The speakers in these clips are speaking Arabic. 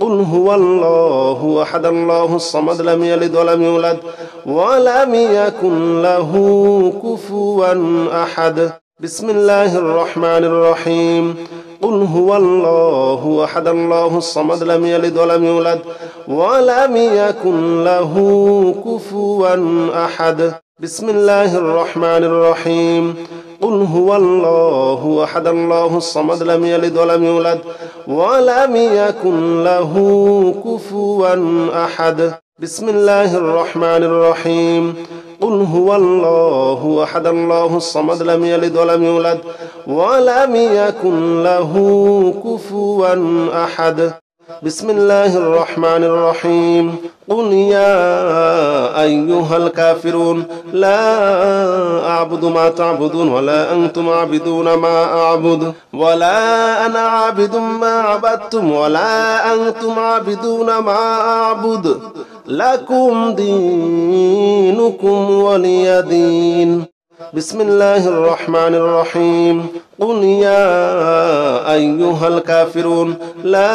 قل هو الله أحد الله الصمد لم يلد ولم يولد ولم يكن له كفوا أحد بسم الله الرحمن الرحيم قل هو الله أحد الله الصمد لم يلد ولم يولد ولم يكن له كفوا أحد بسم الله الرحمن الرحيم قل هو الله أحد الله الصمد لم يلد ولم يولد ولم يكن له كفوا أحد بسم الله الرحمن الرحيم قل هو الله أحد الله الصمد لم يلد ولم يولد ولم يكن له كفوا أحد بسم الله الرحمن الرحيم قل يا أيها الكافرون لا أعبد ما تعبدون ولا أنتم عابدون ما أعبد ولا أنا عابد ما عبدتم ولا أنتم عابدون ما أعبد لكم دينكم ولي دين بسم الله الرحمن الرحيم قل يا أيها الكافرون لا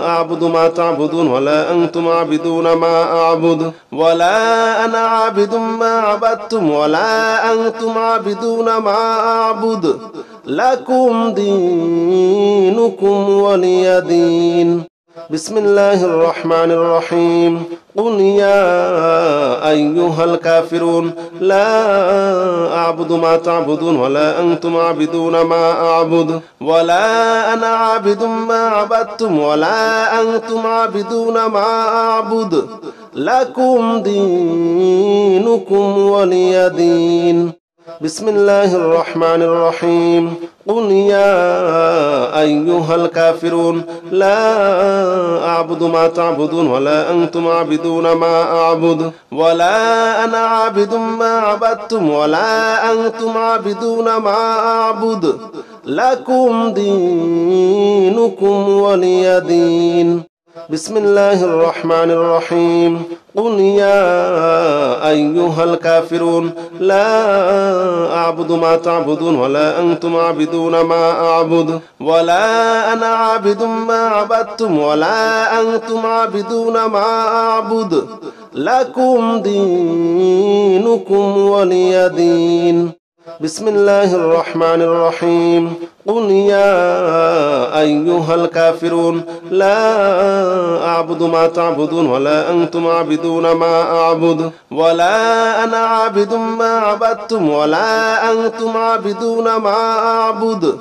أعبد ما تعبدون ولا أنتم عابدون ما أعبد ولا أنا عابد ما عبدتم ولا أنتم عابدون ما أعبد لكم دينكم ولي دين بسم الله الرحمن الرحيم قل يا أيها الكافرون لا أعبد ما تعبدون ولا أنتم عابدون ما أعبد ولا أنا عابد ما عبدتم ولا أنتم عابدون ما أعبد لكم دينكم ولي دين بسم الله الرحمن الرحيم قل يا أيها الكافرون لا أعبد ما تعبدون ولا أنتم عابدون ما أعبد ولا أنا عابد ما عبدتم ولا أنتم عابدون ما أعبد لكم دينكم ولي دين بسم الله الرحمن الرحيم قل يا أيها الكافرون لا أعبد ما تعبدون ولا أنتم عابدون ما أعبد ولا أنا عابد ما عبدتم ولا أنتم عابدون ما أعبد لكم دينكم ولي دين بسم الله الرحمن الرحيم قل يا أيها الكافرون لا أعبد ما تعبدون ولا أنتم عابدون ما أعبد ولا أنا عابد ما عبدتم ولا أنتم عابدون ما أعبد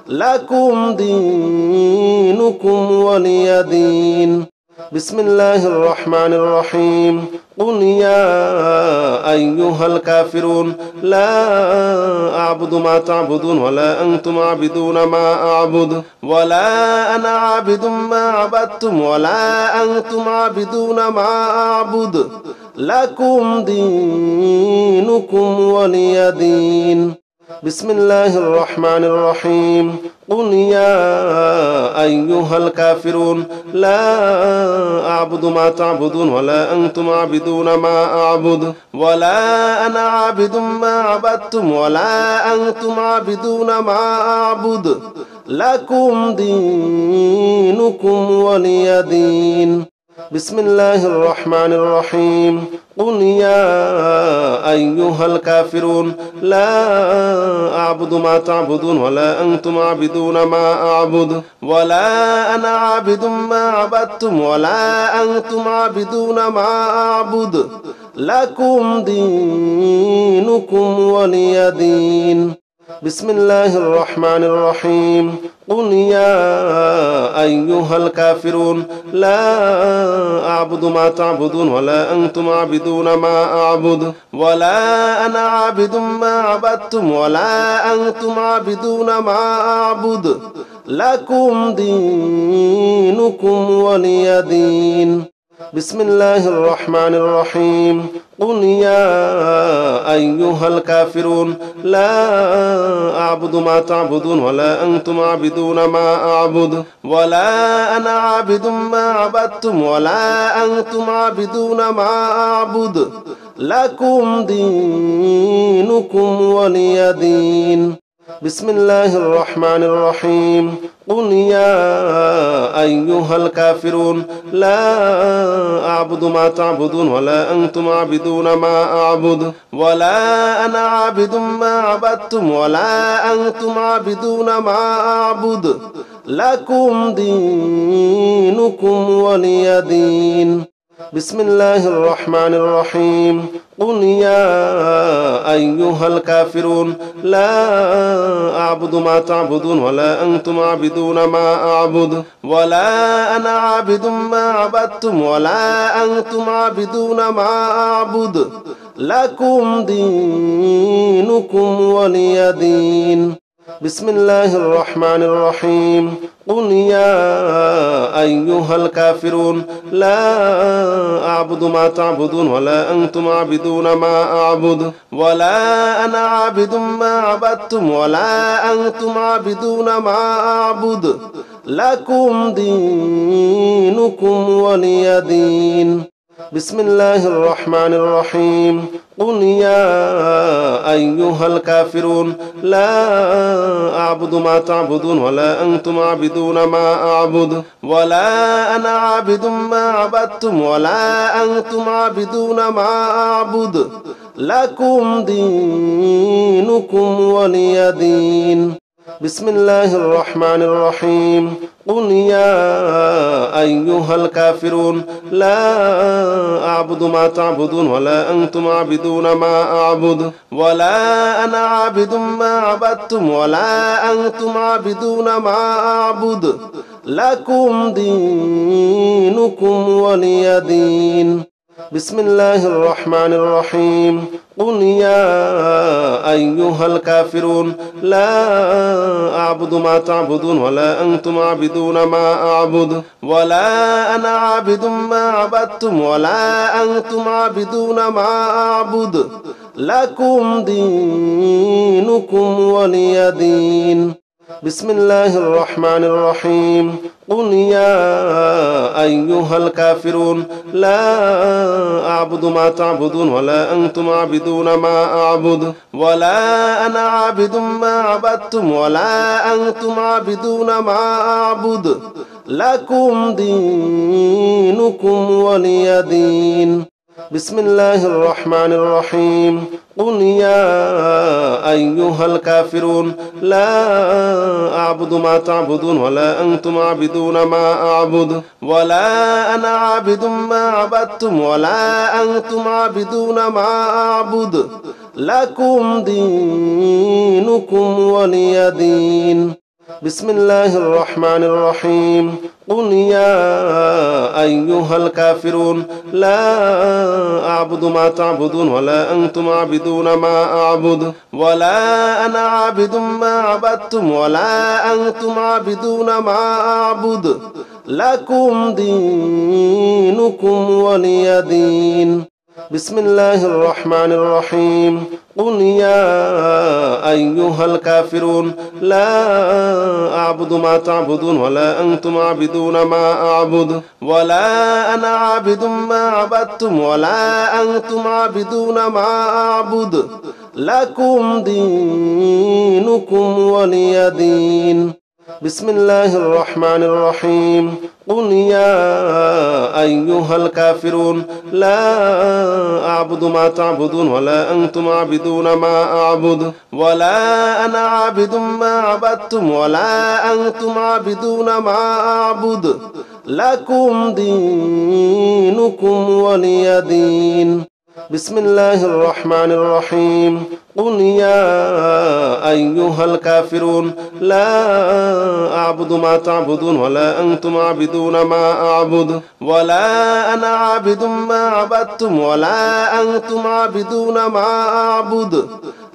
لكم دينكم ولي دين بسم الله الرحمن الرحيم قل يا أيها الكافرون لا أعبد ما تعبدون ولا أنتم عابدون ما أعبد ولا أنا عابد ما عبدتم ولا أنتم عابدون ما أعبد لكم دينكم ولي دين بسم الله الرحمن الرحيم قل يا أيها الكافرون لا أعبد ما تعبدون ولا أنتم عابدون ما أعبد ولا أنا عابد ما عبدتم ولا أنتم عابدون ما أعبد لكم دينكم ولي دين بسم الله الرحمن الرحيم قل يا أيها الكافرون لا أعبد ما تعبدون ولا أنتم عابدون ما أعبد ولا أنا عابد ما عبدتم ولا أنتم عابدون ما أعبد لكم دينكم ولي دين بسم الله الرحمن الرحيم قل يا أيها الكافرون لا أعبد ما تعبدون ولا أنتم عابدون ما أعبد ولا أنا عابد ما عبدتم ولا أنتم عابدون ما أعبد لكم دينكم ولي دين بسم الله الرحمن الرحيم قل يا أيها الكافرون لا أعبد ما تعبدون ولا أنتم عابدون ما أعبد ولا أنا عابد ما عبدتم ولا أنتم عابدون ما أعبد لكم دينكم ولي دين بسم الله الرحمن الرحيم قل يا أيها الكافرون لا أعبد ما تعبدون ولا أنتم عابدون ما أعبد ولا أنا عابد ما عبدتم ولا أنتم عابدون ما أعبد لكم دينكم ولي دين بسم الله الرحمن الرحيم قل يا أيها الكافرون لا أعبد ما تعبدون ولا أنتم عابدون ما أعبد ولا أنا عابد ما عبدتم ولا أنتم عابدون ما أعبد لكم دينكم ولي دين بسم الله الرحمن الرحيم قل يا أيها الكافرون لا أعبد ما تعبدون ولا أنتم عابدون ما أعبد ولا أنا عابد ما عبدتم ولا أنتم عابدون ما أعبد لكم دينكم ولي دين بسم الله الرحمن الرحيم قل يا أيها الكافرون لا أعبد ما تعبدون ولا أنتم عابدون ما أعبد ولا أنا عابد ما عبدتم ولا أنتم عابدون ما أعبد لكم دينكم ولي دين بسم الله الرحمن الرحيم قل يا أيها الكافرون لا أعبد ما تعبدون ولا أنتم عابدون ما أعبد ولا أنا عابد ما عبدتم ولا أنتم عابدون ما أعبد لكم دينكم ولي دين بسم الله الرحمن الرحيم قل يا أيها الكافرون لا أعبد ما تعبدون ولا أنتم عابدون ما أعبد ولا أنا عابد ما عبدتم ولا أنتم عابدون ما أعبد لكم دينكم ولي دين بسم الله الرحمن الرحيم قل يا أيها الكافرون لا أعبد ما تعبدون ولا أنتم عابدون ما أعبد ولا أنا عابد ما عبدتم ولا أنتم عابدون ما أعبد لكم دينكم ولي دين بسم الله الرحمن الرحيم قل يا أيها الكافرون لا أعبد ما تعبدون ولا أنتم عابدون ما أعبد ولا أنا عابد ما عبدتم ولا أنتم عابدون ما أعبد لكم دينكم ولي دين بسم الله الرحمن الرحيم قل يا أيها الكافرون لا أعبد ما تعبدون ولا أنتم عابدون ما أعبد ولا أنا عابد ما عبدتم ولا أنتم عابدون ما أعبد لكم دينكم ولي دين بسم الله الرحمن الرحيم قل يا أيها الكافرون لا أعبد ما تعبدون ولا أنتم عابدون ما أعبد ولا أنا عابد ما عبدتم ولا أنتم عابدون ما أعبد لكم دينكم ولي دين بسم الله الرحمن الرحيم قل يا أيها الكافرون لا أعبد ما تعبدون ولا أنتم عابدون ما أعبد ولا أنا عابد ما عبدتم ولا أنتم عابدون ما أعبد لكم دينكم ولي دين بسم الله الرحمن الرحيم قل يا أيها الكافرون لا أعبد ما تعبدون ولا أنتم عابدون ما أعبد ولا أنا عابد ما عبدتم ولا أنتم عابدون ما أعبد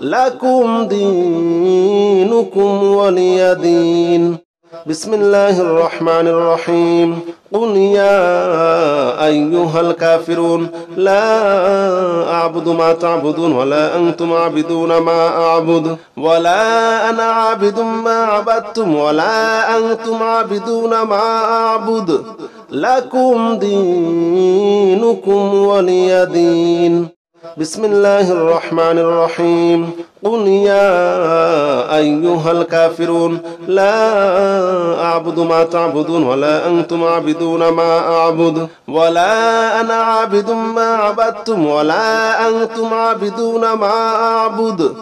لكم دينكم ولي دين بسم الله الرحمن الرحيم قل يا أيها الكافرون لا أعبد ما تعبدون ولا أنتم عابدون ما أعبد ولا أنا عابد ما عبدتم ولا أنتم عابدون ما أعبد لكم دينكم ولي دين بسم الله الرحمن الرحيم قل يا أيها الكافرون لا أعبد ما تعبدون ولا أنتم عابدون ما أعبد ولا أنا عابد ما عبدتم ولا أنتم عابدون ما أعبد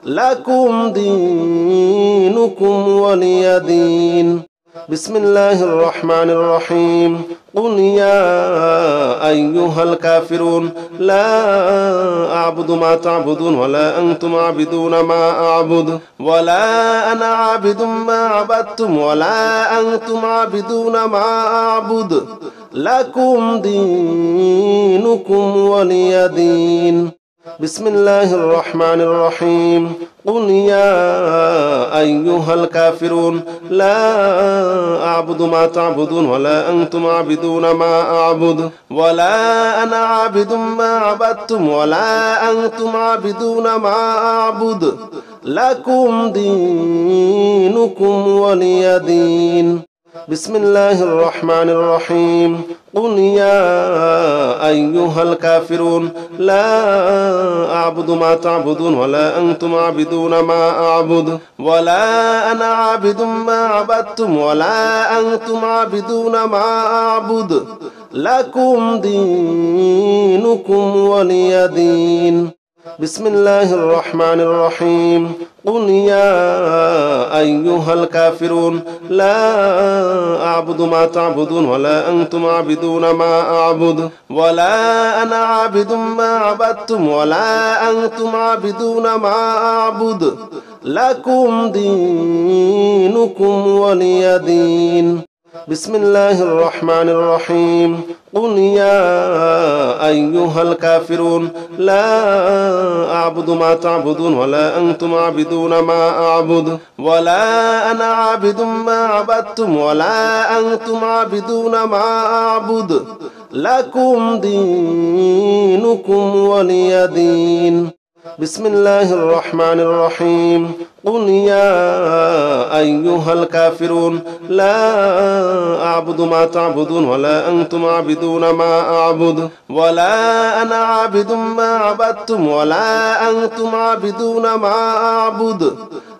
لكم دينكم ولي دين بسم الله الرحمن الرحيم قل يا أيها الكافرون لا أعبد ما تعبدون ولا أنتم عابدون ما أعبد ولا أنا عابد ما عبدتم ولا أنتم عابدون ما أعبد لكم دينكم ولي دين بسم الله الرحمن الرحيم قل يا أيها الكافرون لا أعبد ما تعبدون ولا أنتم عابدون ما أعبد ولا أنا عابد ما عبدتم ولا أنتم عابدون ما أعبد لكم دينكم ولي دين بسم الله الرحمن الرحيم قل يا أيها الكافرون لا أعبد ما تعبدون ولا أنتم عابدون ما أعبد ولا أنا عابد ما عبدتم ولا أنتم عابدون ما أعبد لكم دينكم ولي دين بسم الله الرحمن الرحيم قل يا أيها الكافرون لا أعبد ما تعبدون ولا أنتم عابدون ما أعبد ولا أنا عابد ما عبدتم ولا أنتم عابدون ما أعبد لكم دينكم ولي دين بسم الله الرحمن الرحيم قل يا أيها الكافرون لا أعبد ما تعبدون ولا أنتم عابدون ما أعبد ولا أنا عابد ما عبدتم ولا أنتم عابدون ما أعبد لكم دينكم ولي دين بسم الله الرحمن الرحيم قل يا أيها الكافرون لا أعبد ما تعبدون ولا أنتم عابدون ما أعبد ولا أنا عابد ما عبدتم ولا أنتم عابدون ما أعبد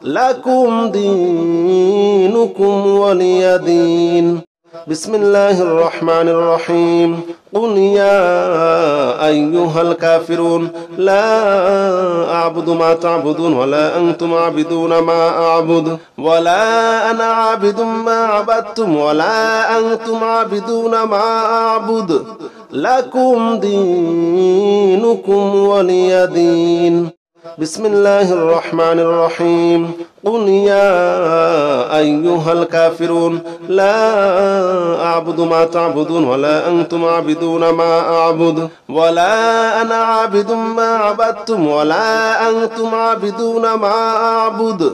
لكم دينكم ولي دين بسم الله الرحمن الرحيم قل يا أيها الكافرون لا أعبد ما تعبدون ولا أنتم عابدون ما أعبد ولا أنا عابد ما عبدتم ولا أنتم عابدون ما أعبد لكم دينكم ولي دين بسم الله الرحمن الرحيم قل يا أيها الكافرون لا أعبد ما تعبدون ولا أنتم عابدون ما أعبد ولا أنا عابد ما عبدتم ولا أنتم عابدون ما أعبد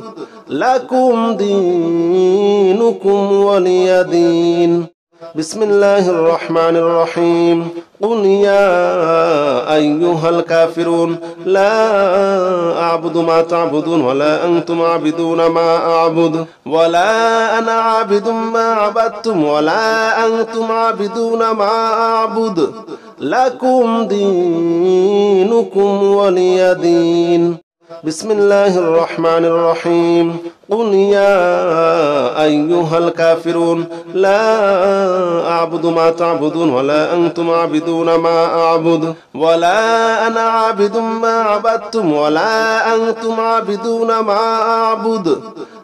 لكم دينكم ولي دين بسم الله الرحمن الرحيم قل يا أيها الكافرون لا أعبد ما تعبدون ولا أنتم عابدون ما أعبد ولا أنا عابد ما عبدتم ولا أنتم عابدون ما أعبد لكم دينكم ولي دين بسم الله الرحمن الرحيم قل يا أيها الكافرون لا أعبد ما تعبدون ولا أنتم عابدون ما أعبد ولا أنا عابد ما عبدتم ولا أنتم عابدون ما أعبد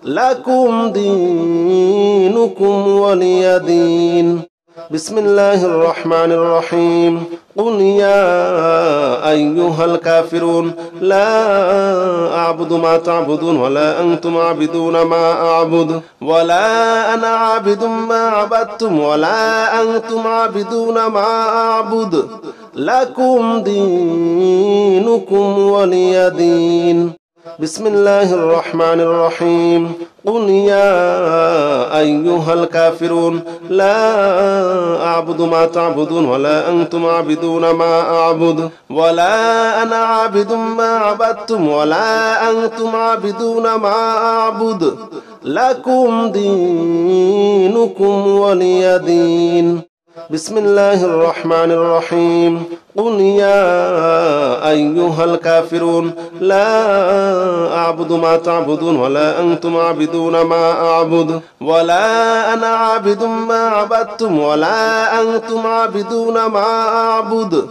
لكم دينكم ولي دين بسم الله الرحمن الرحيم قل يا أيها الكافرون لا أعبد ما تعبدون ولا أنتم عابدون ما أعبد ولا أنا عابد ما عبدتم ولا أنتم عابدون ما أعبد لكم دينكم ولي دين بسم الله الرحمن الرحيم قل يا أيها الكافرون لا أعبد ما تعبدون ولا أنتم عابدون ما أعبد ولا أنا عابد ما عبدتم ولا أنتم عابدون ما أعبد لكم دينكم ولي دين بسم الله الرحمن الرحيم قل يا أيها الكافرون لا أعبد ما تعبدون ولا أنتم عابدون ما أعبد ولا أنا عابد ما عبدتم ولا أنتم عابدون ما أعبد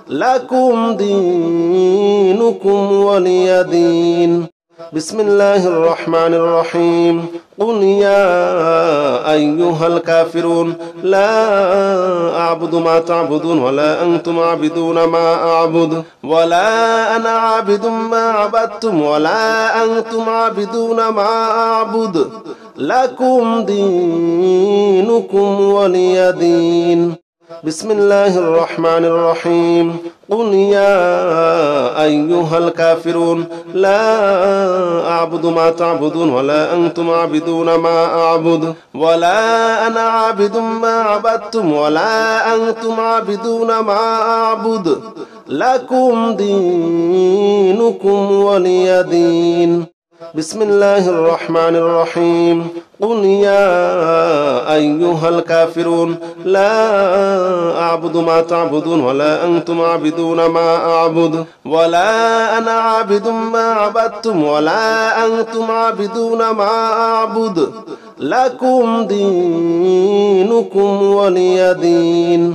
لكم دينكم ولي دين بسم الله الرحمن الرحيم قل يا أيها الكافرون لا أعبد ما تعبدون ولا أنتم عابدون ما أعبد ولا أنا عابد ما عبدتم ولا أنتم عابدون ما أعبد لكم دينكم ولي دين بسم الله الرحمن الرحيم قل يا أيها الكافرون لا أعبد ما تعبدون ولا أنتم عابدون ما أعبد ولا أنا عابد ما عبدتم ولا أنتم عابدون ما أعبد لكم دينكم ولي دين بسم الله الرحمن الرحيم قل يا أيها الكافرون لا أعبد ما تعبدون ولا أنتم عابدون ما أعبد ولا أنا عابد ما عبدتم ولا أنتم عابدون ما أعبد لكم دينكم ولي دين